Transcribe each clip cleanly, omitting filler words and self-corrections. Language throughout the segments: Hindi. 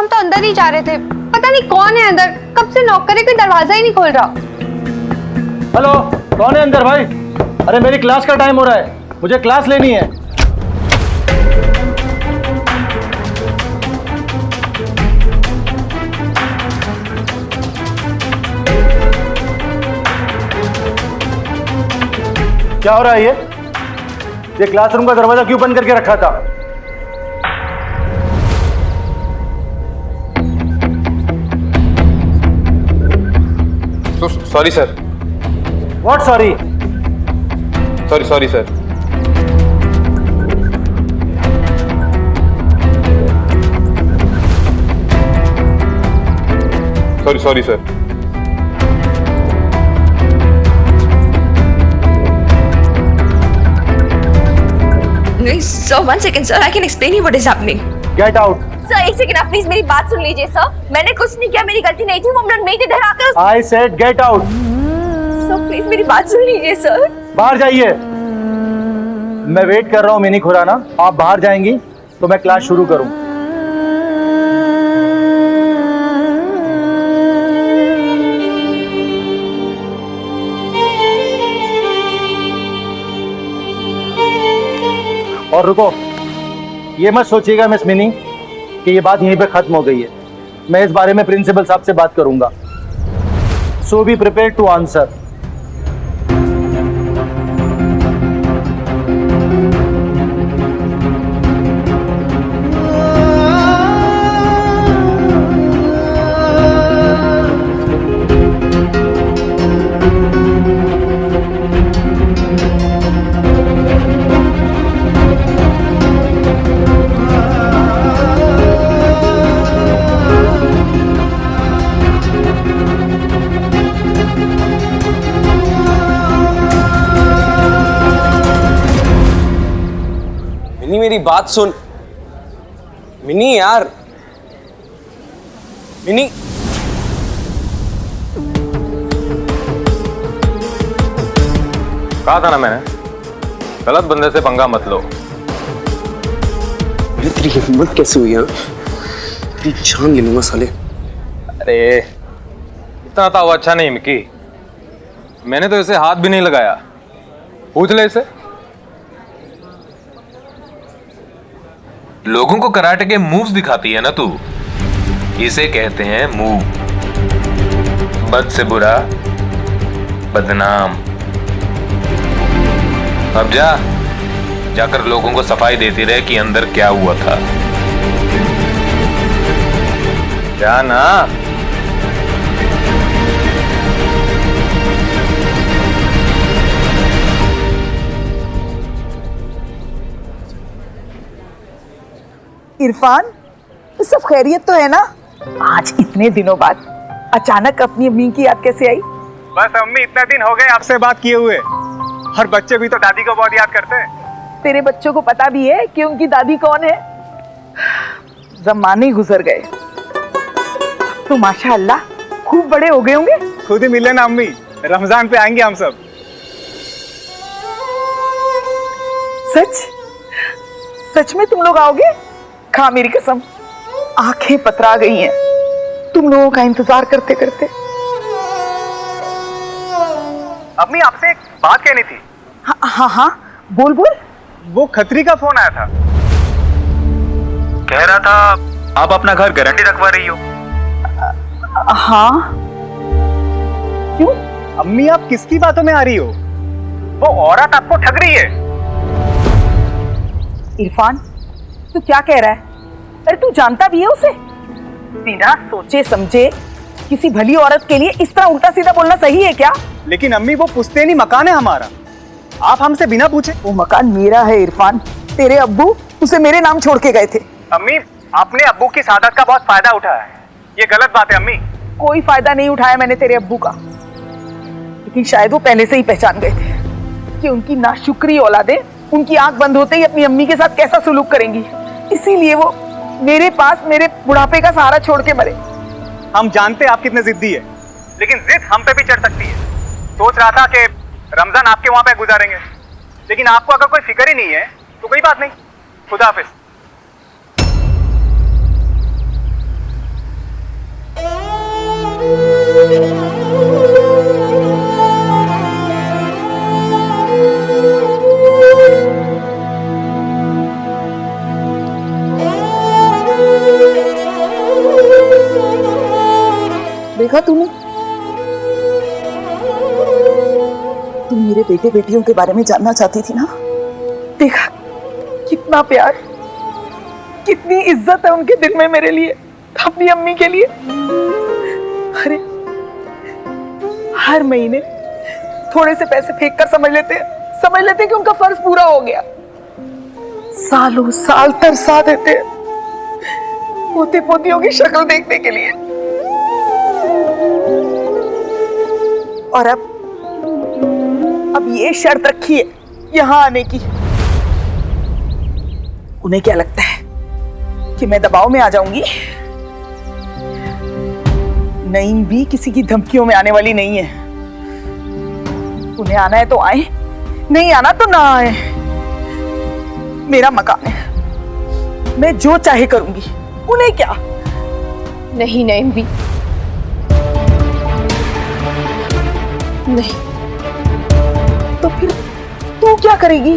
हम तो अंदर ही जा रहे थे, पता नहीं कौन है अंदर, कब से नॉक करे कोई दरवाजा ही नहीं खोल रहा। हेलो, कौन है अंदर भाई? अरे मेरी क्लास का टाइम हो रहा है, मुझे क्लास लेनी है। क्या हो रहा है ये क्लासरूम का दरवाजा क्यों बंद करके रखा था? Sorry sir. What sorry? Sorry sir. Sorry sir. Sir, 1 second, sir. I can explain you what is happening. Get out. Sir, 1 second, आप प्लीज मेरी बात सुन लीजिए सर। मैंने कुछ नहीं किया, मेरी गलती नहीं थी, वो नहीं थे धराकर। I said get out. Sir please मेरी बात सुन लीजिए सर। बाहर जाइए। मैं वेट कर रहा हूँ मिनी खुराना, आप बाहर जाएंगी तो मैं क्लास शुरू करूँ। और रुको, ये मत सोचिएगा मिस मिनी कि ये बात यहीं पे खत्म हो गई है। मैं इस बारे में प्रिंसिपल साहब से बात करूंगा। So be prepare to answer. Mini मेरी बात सुन। मिनी यार, मिनी। कहा था ना मैंने, गलत बंदे से पंगा मत लो। तेरी हिम्मत कैसे हुई? तेरी जान ले लूंगा साले। अरे इतना था वो अच्छा नहीं मिकी, मैंने तो इसे हाथ भी नहीं लगाया। पूछ ले इसे। लोगों को कराटे के मूव्स दिखाती है ना तू, इसे कहते हैं मूव। बद से बुरा बदनाम। अब जाकर लोगों को सफाई देती रहे कि अंदर क्या हुआ था। क्या ना? इरफान, सब खैरियत तो है ना? आज इतने दिनों बाद अचानक अपनी अम्मी की याद कैसे आई? बस अम्मी, इतने दिन हो गए आपसे बात किए हुए, और बच्चे भी तो दादी को बहुत याद करते हैं। तेरे बच्चों को पता भी है कि उनकी दादी कौन है? जमाने गुजर गए, तो माशाअल्लाह खूब बड़े हो गए होंगे। खुद ही मिले ना अम्मी, रमजान पे आएंगे हम सब। सच में तुम लोग आओगे? खा मेरी कसम, आंखें पतरा गई हैं तुम लोगों का इंतजार करते करते। अम्मी, आपसे एक बात कहनी थी। हाँ, बोल। वो खत्री का फोन आया था, कह रहा था आप अपना घर गारंटी रखवा रही हो। हाँ, क्यों? अम्मी, आप किसकी बातों में आ रही हो? वो औरत आपको ठग रही है। इरफान, तू क्या कह रहा है? अरे तू जानता भी है उसे? बिना सोचे समझे किसी भली औरत के लिए इस तरह उल्टा सीधा बोलना सही है क्या? लेकिन अम्मी, वो पुश्तैनी मकान है हमारा, आप हमसे बिना पूछे। वो मकान मेरा है इरफान, तेरे अब्बू उसे मेरे नाम छोड़ के गए थे। अम्मी, आपने अब्बू की सादत का बहुत फायदा उठाया है, ये गलत बात है अम्मी। कोई फायदा नहीं उठाया मैंने तेरे अब्बू का, लेकिन शायद वो पहले से ही पहचान गए थे कि उनकी नाशुक्री औलादें उनकी आंख बंद होते ही अपनी अम्मी के साथ कैसा सुलूक करेंगी। इसीलिए वो मेरे पास मेरे बुढ़ापे का सहारा छोड़ के मरे। हम जानते आप कितने जिद्दी है, लेकिन जिद हम पे भी चढ़ सकती है। सोच रहा था कि रमजान आपके वहां पे गुजारेंगे, लेकिन आपको अगर कोई फिक्र ही नहीं है तो कोई बात नहीं। खुदा हाफिज। देखा तूने? तुम मेरे बेटे बेटियों के बारे में जानना चाहती थी ना? देखा कितना प्यार, कितनी इज्जत है उनके दिल में मेरे लिए, अपनी अम्मी के लिए। अरे हर महीने थोड़े से पैसे फेंक कर समझ लेते कि उनका फर्ज पूरा हो गया। सालों साल तरसा देते पोते पोतियों की शक्ल देखने के लिए। और अब ये शर्त रखी है यहां आने की। उन्हें क्या लगता है कि मैं दबाव में आ जाऊंगी? नईम भी किसी की धमकियों में आने वाली नहीं है। उन्हें आना है तो आए, नहीं आना तो ना आए। मेरा मकान है, मैं जो चाहे करूंगी, उन्हें क्या। नहीं नईम भी नहीं। तो फिर तू क्या करेगी?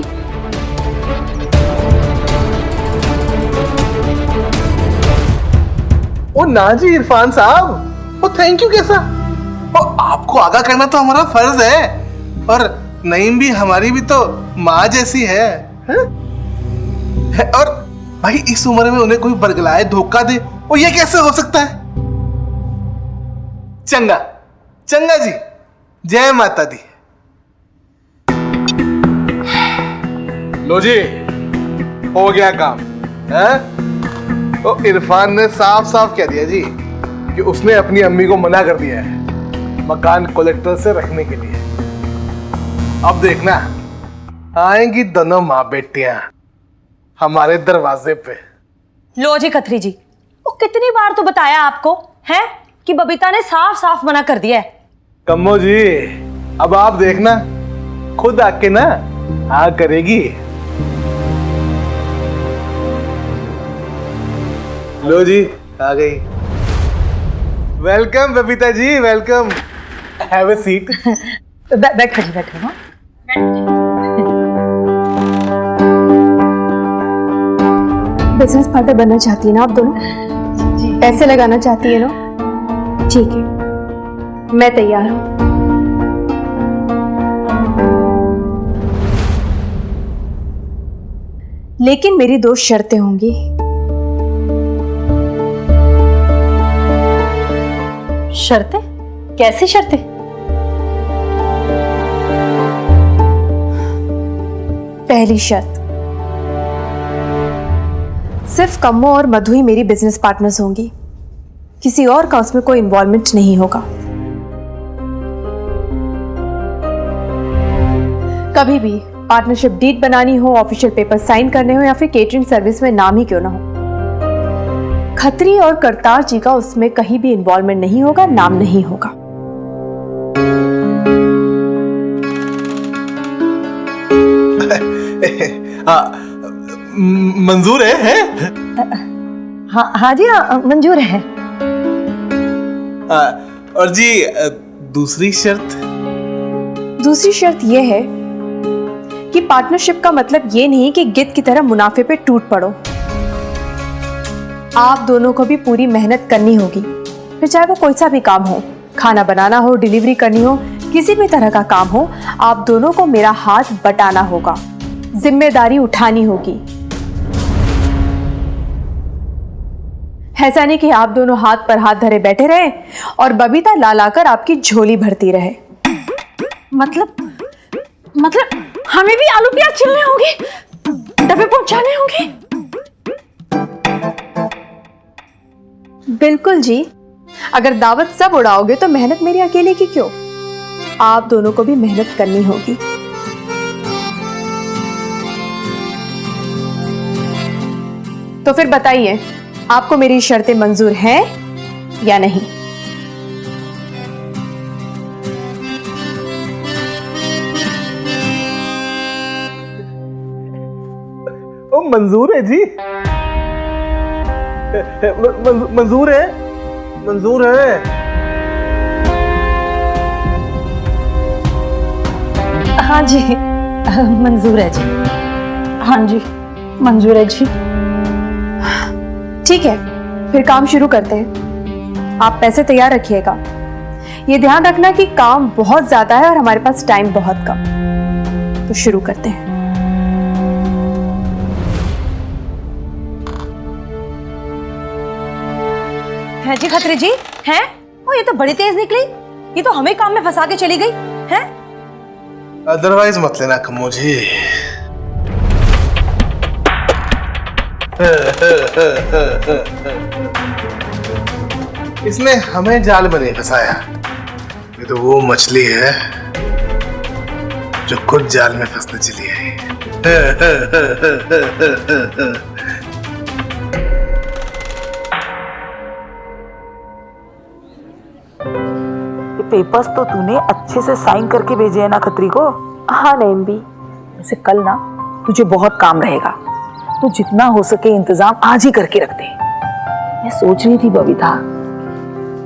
ओ ना जी इरफान साहब, ओ थैंक यू कैसा? ओ आपको आगाह करना तो हमारा फर्ज है। और नईम भी हमारी भी तो माँ जैसी है, हैं? और भाई इस उम्र में उन्हें कोई बरगलाए धोखा दे, वो ये कैसे हो सकता है? चंगा चंगा जी, जय माता दी। लो जी, हो गया काम है? तो इरफान ने साफ साफ कह दिया जी कि उसने अपनी अम्मी को मना कर दिया है मकान कलेक्टर से रखने के लिए। अब देखना आएंगी दोनों माँ बेटियां हमारे दरवाजे पे। लो जी खत्री जी, वो कितनी बार तो बताया आपको है कि बबीता ने साफ साफ मना कर दिया है। कम्मो जी, अब आप देखना खुद आके ना हाँ करेगी। लो जी आ गई। Welcome Babita ji, welcome. Have a seat. बैठो जी बैठो। हाँ बिजनेस पार्टनर बनना चाहती है ना आप दोनों? पैसे लगाना चाहती है ना? ठीक है, मैं तैयार हूं। लेकिन मेरी 2 शर्तें होंगी। शर्तें? कैसी शर्तें? पहली शर्त, सिर्फ कम्मो और मधु ही मेरी बिजनेस पार्टनर्स होंगी, किसी और का उसमें कोई इन्वॉल्वमेंट नहीं होगा। कभी भी पार्टनरशिप डीड बनानी हो, ऑफिशियल पेपर साइन करने हो या फिर केटरिंग सर्विस में नाम ही क्यों ना हो, खत्री और करतार जी का उसमें कहीं भी इन्वॉल्वमेंट नहीं होगा, नाम नहीं होगा। मंजूर है? हाँ जी हाँ, मंजूर है। और जी दूसरी शर्त? दूसरी शर्त यह है कि पार्टनरशिप का मतलब ये नहीं कि गिद्ध की तरह मुनाफे पे टूट पड़ो। आप दोनों को भी पूरी मेहनत करनी होगी, फिर चाहे वो कोई सा भी काम हो, खाना बनाना हो, डिलीवरी करनी हो, किसी भी तरह का काम हो, आप दोनों को मेरा हाथ बटाना होगा, जिम्मेदारी उठानी होगी। ऐसा नहीं कि आप दोनों हाथ पर हाथ धरे बैठे रहे और बबीता ला लाकर आपकी झोली भरती रहे। मतलब हमें भी आलू प्याज छिलने होंगे, डब्बे पहुंचाने होंगे। बिल्कुल जी, अगर दावत सब उड़ाओगे तो मेहनत मेरी अकेले की क्यों? आप दोनों को भी मेहनत करनी होगी। तो फिर बताइए, आपको मेरी शर्तें मंजूर हैं या नहीं? ओ मंजूर है जी। मंजूर है, मंजूर है। हाँ जी मंजूर है जी। हाँ जी मंजूर है जी। ठीक है, फिर काम शुरू करते हैं। आप पैसे तैयार रखिएगा, ये ध्यान रखना कि काम बहुत ज्यादा है और हमारे पास टाइम बहुत कम। तो शुरू करते हैं। है जी खत्री जी, हैं? ओ ये तो बड़ी तेज निकली, ये तो हमें काम में फंसा के चली गई, हैं? अदरवाइज मत लेना कम्मो जी। इसने हमें जाल में नहीं फंसाया, ये तो वो मछली है जो खुद जाल में फंसने चली है। पेपर्स तो तूने अच्छे से साइन करके भेजे हैं ना खत्री को? हाँ नैम भी। वैसे कल ना तुझे बहुत काम रहेगा, तो जितना हो सके इंतजाम आज ही करके रख दे। मैं सोच रही थी बबीता,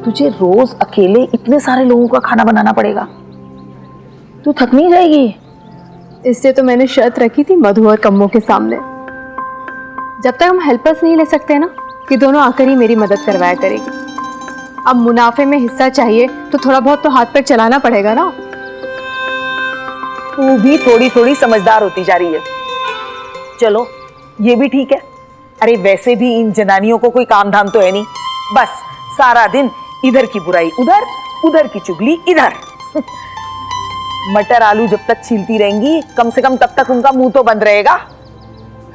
तुझे रोज अकेले इतने सारे लोगों का खाना बनाना पड़ेगा, तू थक नहीं जाएगी? इससे तो मैंने शर्त रखी थी मधु और कम्मो के सामने, जब तक हम हेल्पर्स नहीं ले सकते ना कि दोनों आकर ही मेरी मदद करवाया करेगी। अब मुनाफे में हिस्सा चाहिए तो थोड़ा बहुत तो हाथ पैर चलाना पड़ेगा ना। तू भी थोड़ी थोड़ी समझदार होती जा रही है। चलो ये भी ठीक है। अरे वैसे भी इन जनानियों को कोई काम धाम तो है नहीं, बस सारा दिन इधर की बुराई उधर, उधर की चुगली इधर। मटर आलू जब तक छीलती रहेंगी, कम से कम तब तक उनका मुंह तो बंद रहेगा।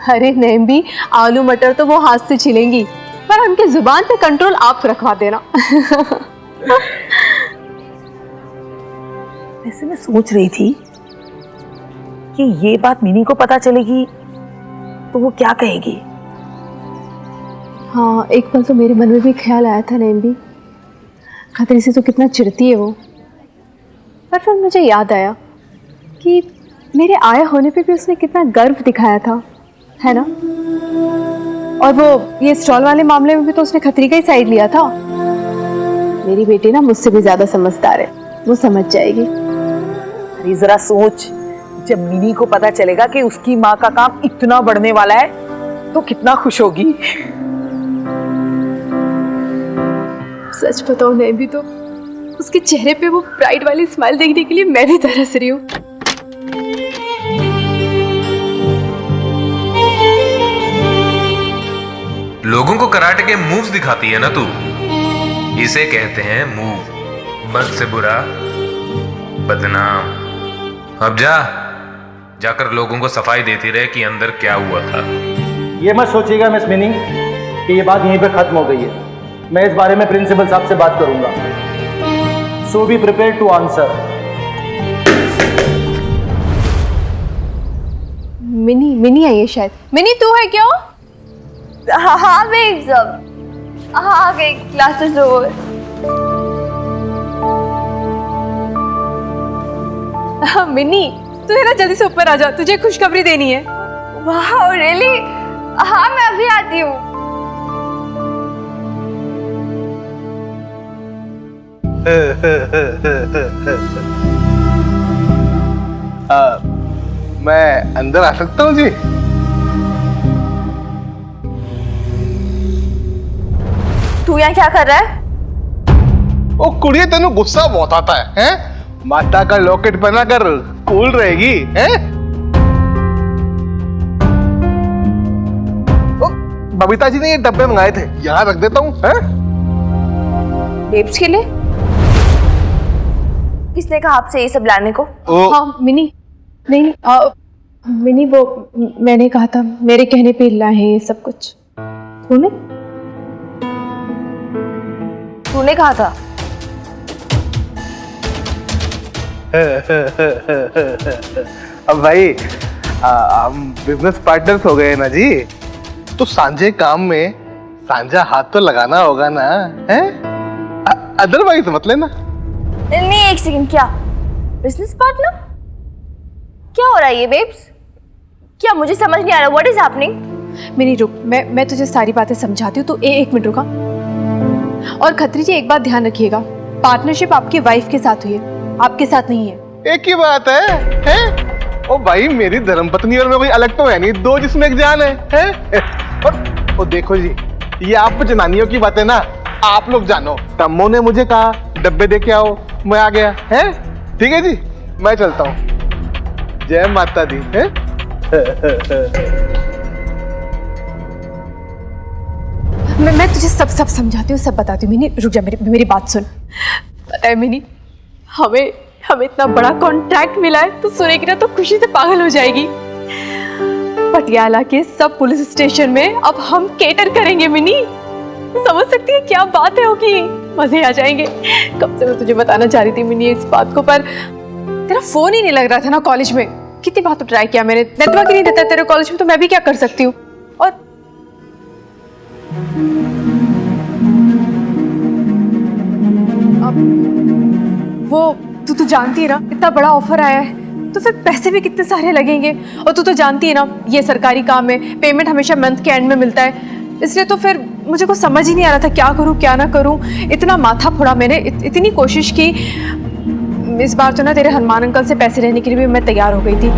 अरे नैम भी, आलू मटर तो वो हाथ से छिलेंगी, पर उनके जुबान पे कंट्रोल आप रखवा देना। वैसे मैं सोच रही थी कि ये बात मिनी को पता चलेगी तो वो क्या कहेगी। हाँ, एक पल तो मेरे मन में भी ख्याल आया था नैम भी, खतरे से तो कितना चिढ़ती है वो। पर फिर मुझे याद आया कि मेरे आया होने पे भी उसने कितना गर्व दिखाया था, है ना? और वो ये स्टॉल वाले मामले में भी तो उसने खतरी का ही साइड लिया था। मेरी बेटी ना मुझसे भी ज्यादा समझदार है, वो समझ जाएगी। अरे जरा सोच, जब मिनी को पता चलेगा कि उसकी माँ का काम इतना बढ़ने वाला है तो कितना खुश होगी। सच बताओ नहीं भी तो उसके चेहरे पे वो प्राइड वाली स्माइल देखने के लिए मैं भी तरस रही हूँ। लोगों को कराटे के मूव्स दिखाती है ना तू, इसे कहते हैं मूव। बद से बुरा बदनाम। अब जाकर लोगों को सफाई देती रहे कि अंदर क्या हुआ था। ये मत सोचिएगा मिस मिनी कि ये बात यहीं पे खत्म हो गई है। मैं इस बारे में प्रिंसिपल साहब से बात करूंगा। So be prepare to answer. Mini आई है शायद। मिनी तू है क्या? हाँ बेब्स, हाँ गई, क्लासेस ओवर। मिनी तू है ना, जल्दी से ऊपर आ जा, तुझे खुशखबरी देनी है। वाह रियली? हाँ मैं अभी आती हूँ। मैं अंदर आ सकता हूँ जी? तू यहाँ क्या कर रहा है? ओ कुड़िए, तेनू गुस्सा बहुत आता है, हैं? माता का लॉकेट पहना कर कूल रहेगी, हैं? ओ, बबीता जी ने ये डब्बे मंगाए थे, यहाँ रख देता हूँ, हैं? बेब्स के लिए? किसने कहा आपसे ये सब लाने को? हाँ मिनी, नहीं मिनी वो मैंने कहा था, मेरे कहने पे लाए हैं ये सब कुछ। तूने कहा था? अब भाई हम बिजनेस पार्टनर्स हो गए ना जी, तो सांझे काम में सांझा हाथ तो लगाना होगा ना, हैं? अदरवाइज मत लेना। नहीं एक सेकंड, क्या बिजनेस पार्टनर? क्या हो रहा है ये बेब्स? क्या मुझे समझ नहीं आ रहा, व्हाट इज हैपनिंग? मिनी रुक, मैं तुझे सारी बातें समझाती हूँ, तो एक मिनट रुका। और खत्री जी एक बात ध्यान रखिएगा, पार्टनरशिप आपकी वाइफ के साथ हुई है, आपके साथ नहीं है। एक ही बात है, हैं? ओ भाई, मेरी धर्मपत्नी और मैं कोई अलग तो है नहीं, दो जिसमें एक जान है, हैं? और देखो जी, ये आप जनानियों की बातें ना आप लोग जानो। तम्मो ने मुझे कहा डब्बे दे के आओ, मैं आ गया है। ठीक है जी, मैं चलता हूँ। जय माता दी है। मैं तुझे सब समझाती हूँ, सब बताती हूँ। मिनी रुक जा, मेरी बात सुन। पता है मिनी, हमें इतना बड़ा कॉन्ट्रैक्ट मिला है, तो सुनेगी ना तो खुशी से पागल हो जाएगी। पटियाला के सब पुलिस स्टेशन में अब हम केटर करेंगे। मिनी समझ सकती है क्या बात है, होगी मजे आ जाएंगे। कब से मैं तुझे बताना चाह रही थी मिनी इस बात को, पर तेरा फोन ही नहीं लग रहा था ना कॉलेज में। कितनी बार तो ट्राई किया मैंने, नेटवर्क ही नहीं देता तेरे कॉलेज में, तो मैं भी क्या कर सकती हूँ। और अब वो तू जानती है ना, इतना बड़ा ऑफर आया है तो फिर पैसे भी कितने सारे लगेंगे। और तू तो जानती है ना, ये सरकारी काम है, पेमेंट हमेशा मंथ के एंड में मिलता है। इसलिए तो फिर मुझे कुछ समझ ही नहीं आ रहा था क्या करूं क्या ना करूं। इतना माथा फोड़ा मैंने, इतनी कोशिश की। इस बार तो ना तेरे हनुमान अंकल से पैसे लेने के लिए भी मैं तैयार हो गई थी।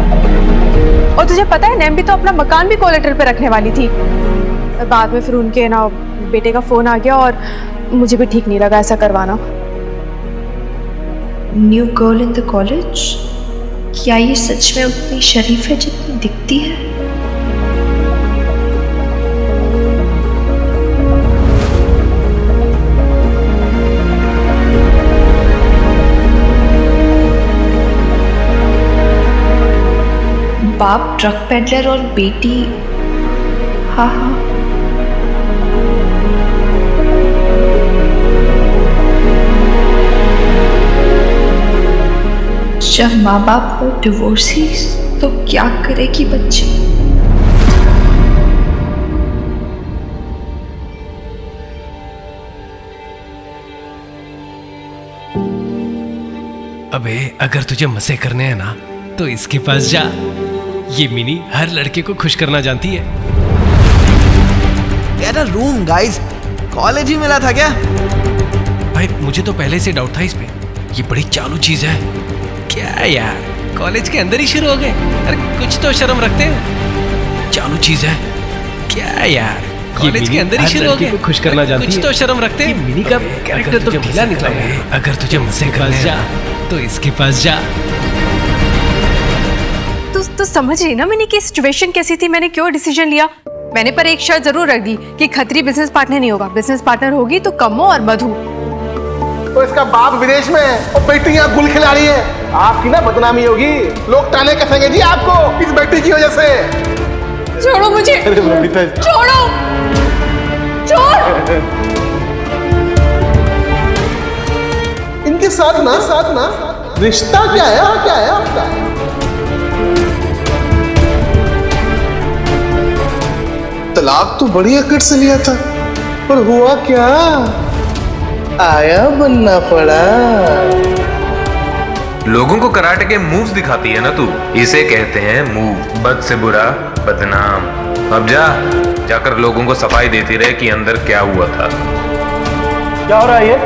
और तुझे पता है नैम भी तो अपना मकान भी कोलेटर पे रखने वाली थी। और बाद में फिर उनके ना बेटे का फोन आ गया और मुझे भी ठीक नहीं लगा ऐसा करवाना। New girl in the college, क्या ये सच में उतनी शरीफ है जितनी दिखती है? बाप ट्रक पेडलर और बेटी, हाँ जब माँ बाप हो डिवोर्सीज तो क्या करेगी बच्ची? अबे अगर तुझे मजे करने हैं ना तो इसके पास जा। ये मिनी हर लड़के को खुश करना जानती है। Get a room, guys. College ही मिला था क्या? भाई मुझे तो पहले से डाउट था इस पे। ये बड़ी चालू चीज है। क्या यार, कॉलेज के अंदर ही शुरू हो गए? अरे कुछ तो शर्म रखते हैं। चालू चीज है क्या यार, कॉलेज के अंदर ही शुरू हो गए? खुश करना जानती है। कुछ तो शर्म रखते हैं। मिनी का कैरेक्टर तो ढीला निकला है। अगर तुझे मजे करने जा तो इसके पास जा। तो समझ रही ना मैंने कि सिचुएशन कैसी थी, मैंने क्यों डिसीजन लिया। मैंने पर एक शर्त जरूर रख दी कि खत्री बिजनेस पार्टनर नहीं होगा। बिजनेस पार्टनर होगी तो कम्मो और मधु। तो इसका बाप विदेश में और बेटी यहाँ गुल खिलाड़ी है। आपकी ना बदनामी होगी, लोग ताने कसेंगे जी आपको इस बेटी की वजह से। छोड़ो मुझे, छोड़ो, छोड़। इनके साथ ना रिश्ता क्या है आपका? तलाक तो बड़ी अकड़ से लिया था, पर हुआ क्या? आया बनना पड़ा। लोगों को कराटे के मूव्स दिखाती है ना तू, इसे कहते हैं मूव। बद से बुरा बदनाम। अब जाकर लोगों को सफाई देती रहे कि अंदर क्या हुआ था। क्या हो रहा है ये?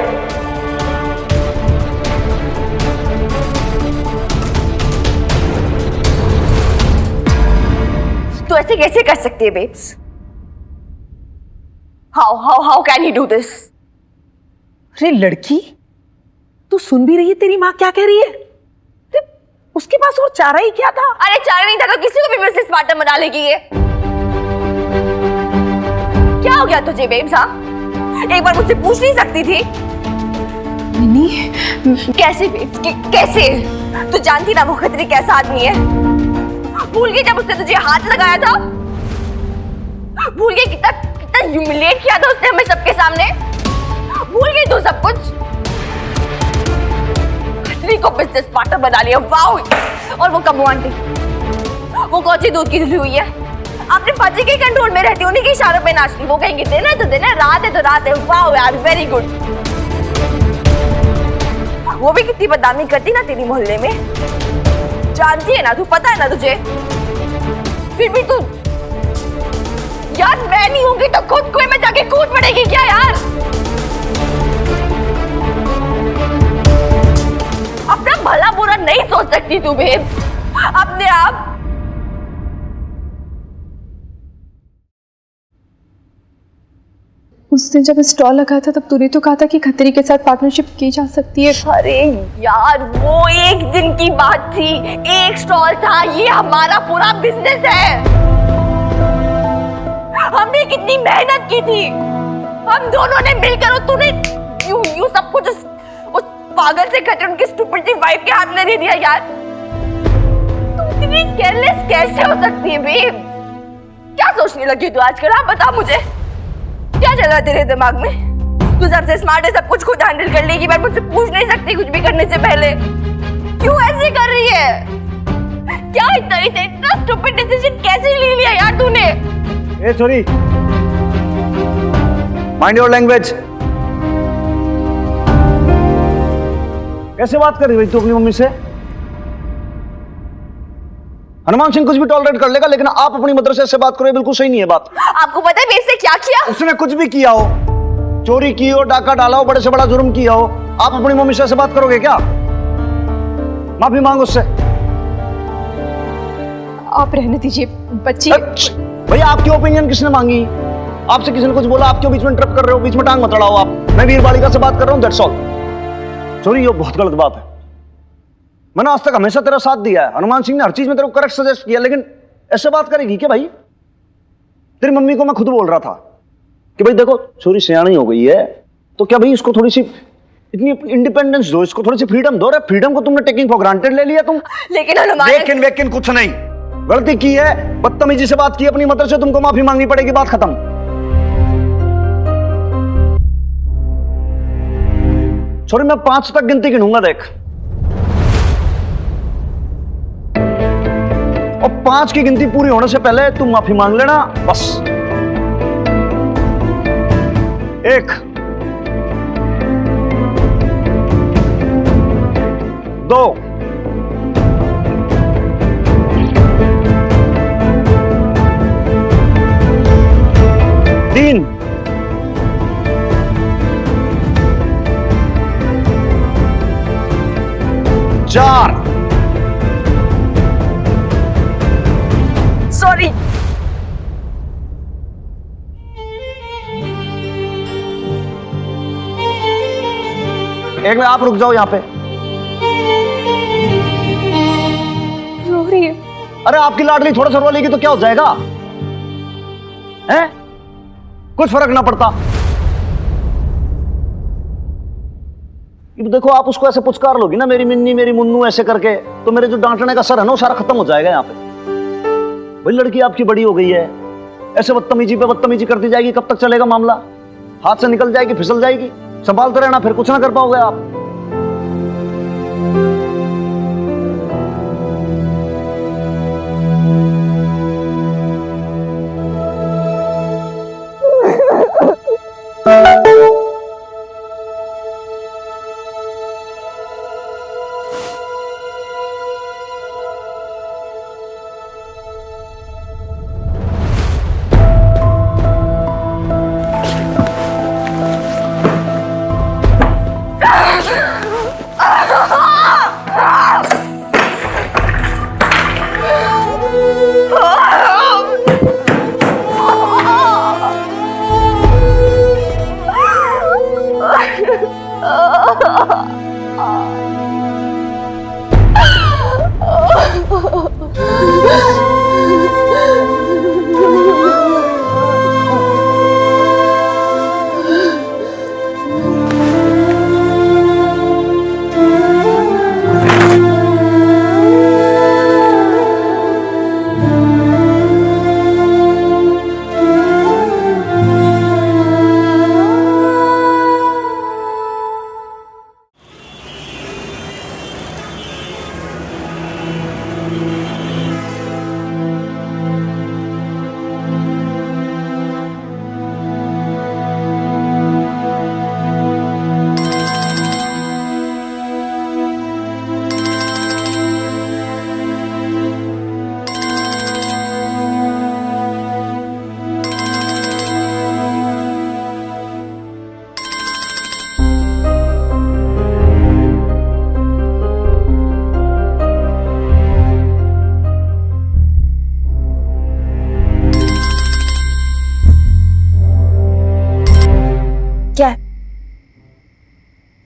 तू ऐसे कैसे कर सकती है babes? How can you do this? अरे लड़की, तू सुन भी रही है तेरी माँ क्या कह रही है? उसके पास और चारा ही क्या था? अरे चारा नहीं था तो किसी को भी बिजनेस पार्टनर बना लेगी ये। क्या हो गया तुझे बेब्स? हाँ, एक बार मुझसे पूछ नहीं सकती थी? मिनी कैसे बेब्स, कैसे? तू जानती ना वो खतरी कैसा आदमी है? भूल गई जब उसने तुझे हाथ लगाया था? भूल गई कितना ह्यूमिलिएट किया था उसने हमें सबके सामने? भूल गई तू सब कुछ? खतरी को बिजनेस पार्टनर बना लिया, वाओ! और वो कम्मो आंटी, वो कौची दूध की धुली हुई है, अपने पति के कंट्रोल में रहती, उन्हीं के इशारों पे नाचती। वो कहेंगे दिन है तो दिन है, रात है तो रात है। वाओ यार, वेरी गुड। वो भी कितनी बदनामी करती ना तेरी मोहल्ले में, जानती है ना तू, पता है ना तुझे? फिर भी तू, यार मैं नहीं होंगी तो खुद कोई में जाके कूद पड़ेगी क्या यार? अपना भला बुरा नहीं सोच सकती तू बेब, अपने आप। उस दिन जब स्टॉल लगा था तब तूने तो कहा था कि खतरी के साथ पार्टनरशिप की जा सकती है। अरे यार वो एक दिन की बात थी, एक स्टॉल था, ये हमारा पूरा बिजनेस है। हमने कितनी मेहनत की थी, हम दोनों ने मिलकर, और तूने यूं सब कुछ उस पागल से खतरे उनकी स्टूपिड सी वाइफ के हाथ में दे दिया। यार तुम इतनी केयरलेस कैसे हो सकती है बेब? क्या सोचने लगी तू आजकल? हाँ बता मुझे, क्या चल रहा है तेरे दिमाग में? तू सबसे स्मार्ट है, सब कुछ खुद हैंडल कर लेगी, पर मुझसे पूछ नहीं सकती कुछ भी करने से पहले? क्यों ऐसे कर रही है? क्या इतना स्टूपिड डिसीजन कैसे ले लिया यार तूने? ए छोरी, माइंड योर लैंग्वेज। कैसे बात कर रही है तू अपनी मम्मी से? हनुमान सिंह कुछ भी टॉलरेट कर लेगा, लेकिन आप अपनी मदरसे से बात करो, बिल्कुल सही नहीं है बात। आपको पता है बेब से क्या किया? उसने कुछ भी किया हो, चोरी की हो, डाका डाला हो, बड़े से बड़ा जुर्म किया हो, आप अपनी मम्मी से ऐसे बात करोगे क्या? माफी मांगो उससे। आप रहने दीजिए बच्ची। भैया आपकी ओपिनियन किसने मांगी? आपसे किसी ने कुछ बोला? आप क्यों बीच में इंटरप्ट कर रहे हो? बीच में टांग मत अड़ाओ आप। मैं वीर बालिका से बात कर रहा हूं, दैट्स ऑल। सॉरी, ये बहुत गलत बात है। मैंने आज तक हमेशा तेरा साथ दिया है, हनुमान सिंह ने हर चीज में तेरे को करेक्ट सजेस्ट किया, लेकिन ऐसे बात करेगी क्या भाई? तेरी मम्मी को मैं खुद बोल रहा था कि भाई देखो छोरी सियाणी हो गई है, तो क्या भाई इसको थोड़ी सी इतनी इंडिपेंडेंस दो, इसको थोड़ी सी फ्रीडम दो। फ्रीडम को तुमने टेकिंग फॉर ग्रांटेड ले लिया तुम। लेकिन हनुमान, लेकिन कुछ नहीं, गलती की है, बदतमीजी से बात की अपनी मदर से, तुमको माफी मांगनी पड़ेगी, बात खत्म। छोरी मैं 5 तक गिनती गिनूंगा, देख, और 5 की गिनती पूरी होने से पहले तुम माफी मांग लेना, बस। 1 2 3 4 सॉरी। एक मिनट आप रुक जाओ यहाँ पे। रो रही है। अरे आपकी लाडली थोड़ा सा रो लेगी तो क्या हो जाएगा? हैं? कुछ फर्क ना पड़ता। देखो आप उसको ऐसे पुचकार लोगी ना, मेरी मिन्नी मेरी मुन्नू ऐसे करके, तो मेरे जो डांटने का सर है ना वो सारा खत्म हो जाएगा यहाँ पे। भाई लड़की आपकी बड़ी हो गई है, ऐसे बदतमीजी पे बदतमीजी करती जाएगी, कब तक चलेगा मामला? हाथ से निकल जाएगी, फिसल जाएगी। संभालते रहना, फिर कुछ ना कर पाओगे आप।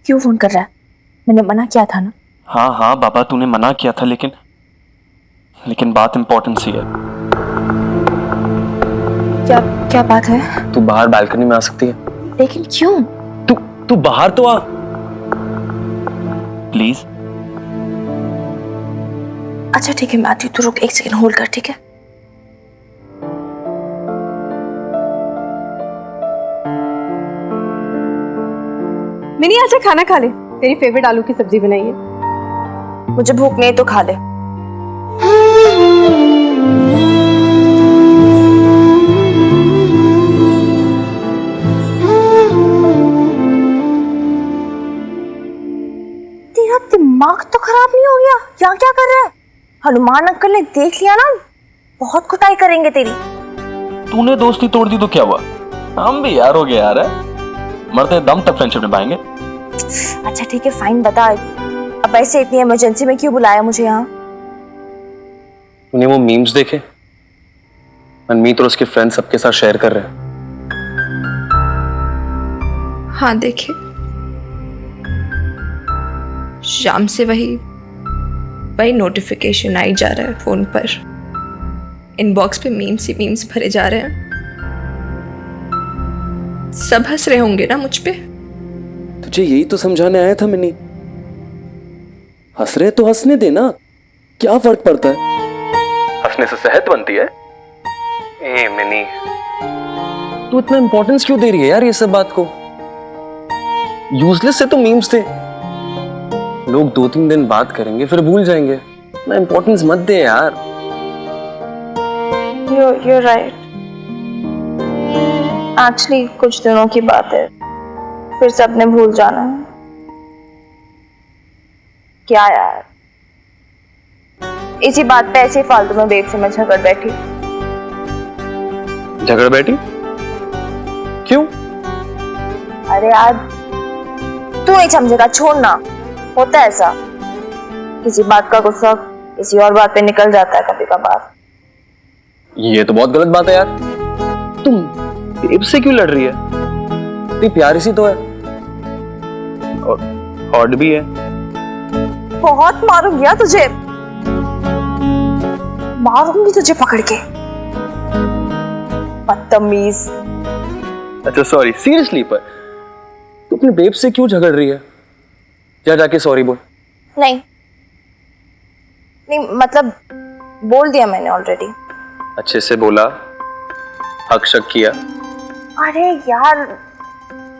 क्यों फोन कर रहा है? मैंने मना किया था ना। हाँ हाँ बाबा, तूने मना किया था, लेकिन बात इंपॉर्टेंट सी है। क्या क्या बात है? तू बाहर बालकनी में आ सकती है? लेकिन क्यों? तू बाहर तो आ प्लीज। अच्छा ठीक है, मैं आती हूँ, तू रुक 1 सेकंड होल्ड कर, ठीक है? मिनी आजा खाना खा ले, तेरी फेवरेट आलू की सब्जी बनाई है। मुझे भूख नहीं तो खा ले। तेरा दिमाग तो खराब नहीं हो गया? यहाँ क्या कर रहा है? हनुमान अंकल ने देख लिया ना, बहुत कुटाई करेंगे तेरी। तूने दोस्ती तोड़ दी तो क्या हुआ? हम भी यार हो गए यार, मरते दम तक फ्रेंडशिप निभाएंगे। अच्छा ठीक है फाइन, बता अब ऐसे इतनी इमरजेंसी में क्यों बुलाया मुझे यहाँ? तूने वो मीम्स देखे? मनमीत और उसके फ्रेंड्स सबके साथ शेयर कर रहे हैं। हाँ देखिए, शाम से वही नोटिफिकेशन आई जा रहा है फोन पर। इनबॉक्स पे मीम्स ही मीम्स भरे जा रहे हैं। सब हंस रहे होंगे ना मुझ पे। तुझे यही तो समझाने आया था मिनी। हंस रहे तो हंसने देना, क्या फर्क पड़ता है? हंसने से सेहत बनती है। ए मिनी, तू इतना इंपॉर्टेंस क्यों दे रही है यार ये सब बात को? यूजलेस से तो मीम्स थे, लोग 2-3 दिन बात करेंगे फिर भूल जाएंगे। इतना इंपॉर्टेंस मत दे यार। You're right. एक्चुअली कुछ दिनों की बात है, फिर सबने भूल जाना है। क्या यार, इसी बात पे ऐसे ही फालतू में बेब से मैं झगड़ बैठी। झगड़ बैठी? क्यों? अरे यार तू नहीं समझेगा, छोड़ना। होता है ऐसा, किसी बात का गुस्सा किसी और बात पे निकल जाता है कभी कभार। ये तो बहुत गलत बात है यार। तुम बेब से क्यों लड़ रही है? इतनी प्यारी सी तो है और हॉट भी है। बहुत मारूंगी यार तुझे, मारूंगी तुझे पकड़ के, बदतमीज। अच्छा सॉरी, सीरियसली पर तू अपने बेब से क्यों झगड़ रही है? जा जाके सॉरी बोल। नहीं मतलब बोल दिया मैंने ऑलरेडी। अच्छे से बोला, हक शक किया। अरे यार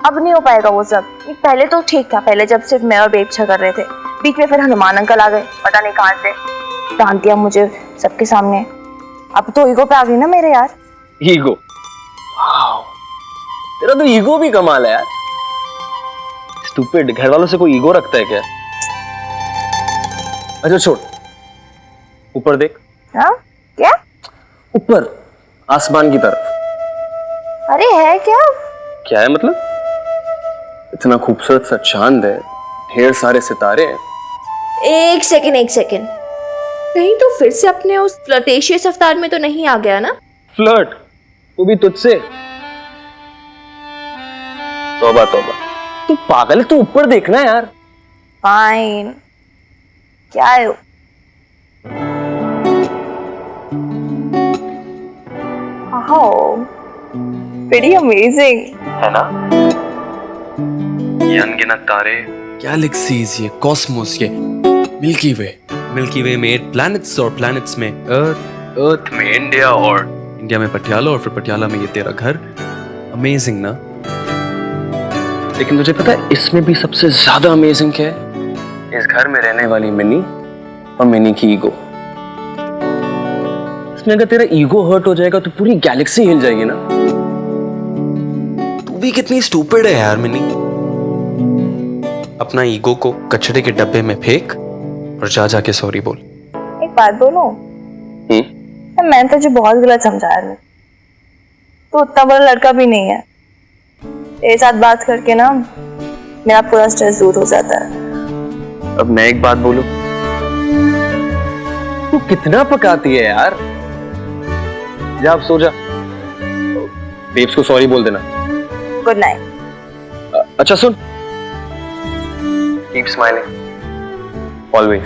अब नहीं हो पाएगा वो सब। पहले तो ठीक था, पहले जब सिर्फ मैं और बेब झगड़ रहे थे, बीच में फिर हनुमान अंकल आ गए, पता नहीं कहां से डांट दिया मुझे सबके सामने। अब तो ईगो पे आ गई ना मेरे यार। ईगो? वाओ, तेरा तो ईगो भी कमाल है यार। स्टूपिड, घर वालों से कोई ईगो रखता है क्या? अच्छा छोड़, ऊपर देख। हाँ क्या? ऊपर आसमान की तरफ। अरे है क्या? क्या है मतलब? इतना खूबसूरत सा चांद है, ढेर सारे सितारे हैं। एक सेकंड, कहीं तो फिर से अपने उस फ्लर्टेशियस अवतार में तो नहीं आ गया ना? फ्लर्ट? वो भी तुझसे? तौबा तौबा, तू पागल है, तू ऊपर देखना यार। फाइन, क्या है? Pretty amazing है ना? ये अनगिनत तारे, गैलेक्सीज, ये कॉस्मोस, ये मिल्की वे में 8 प्लैनेट्स और प्लैनेट्स में अर्थ में इंडिया और इंडिया में पटियाला और फिर पटियाला में ये तेरा घर। अमेजिंग ना? लेकिन तुझे पता है इसमें भी सबसे ज्यादा अमेजिंग क्या है? इस घर में रहने वाली मिनी और मिनी की ईगो। इसमें अगर तेरा ईगो हर्ट हो जाएगा तो पूरी गैलेक्सी हिल जाएगी ना। तू भी कितनी स्टूपिड है यार मिनी। अपना ईगो को कचरे के डब्बे में फेंक और जा जाके सॉरी बोल। एक बात बोलूं? मैं तुझे बहुत गलत समझा रही हूं। तू उतना बड़ा लड़का भी नहीं है। तेरे साथ बात करके ना मेरा पूरा स्ट्रेस दूर हो जाता है। अब मैं एक बात बोलूं, तू कितना पकाती है यार। जा अब सो जा, बेब्स को सॉरी बोल देना। Good night. अच्छा सुन, कीप स्माइलिंग ऑलवेज।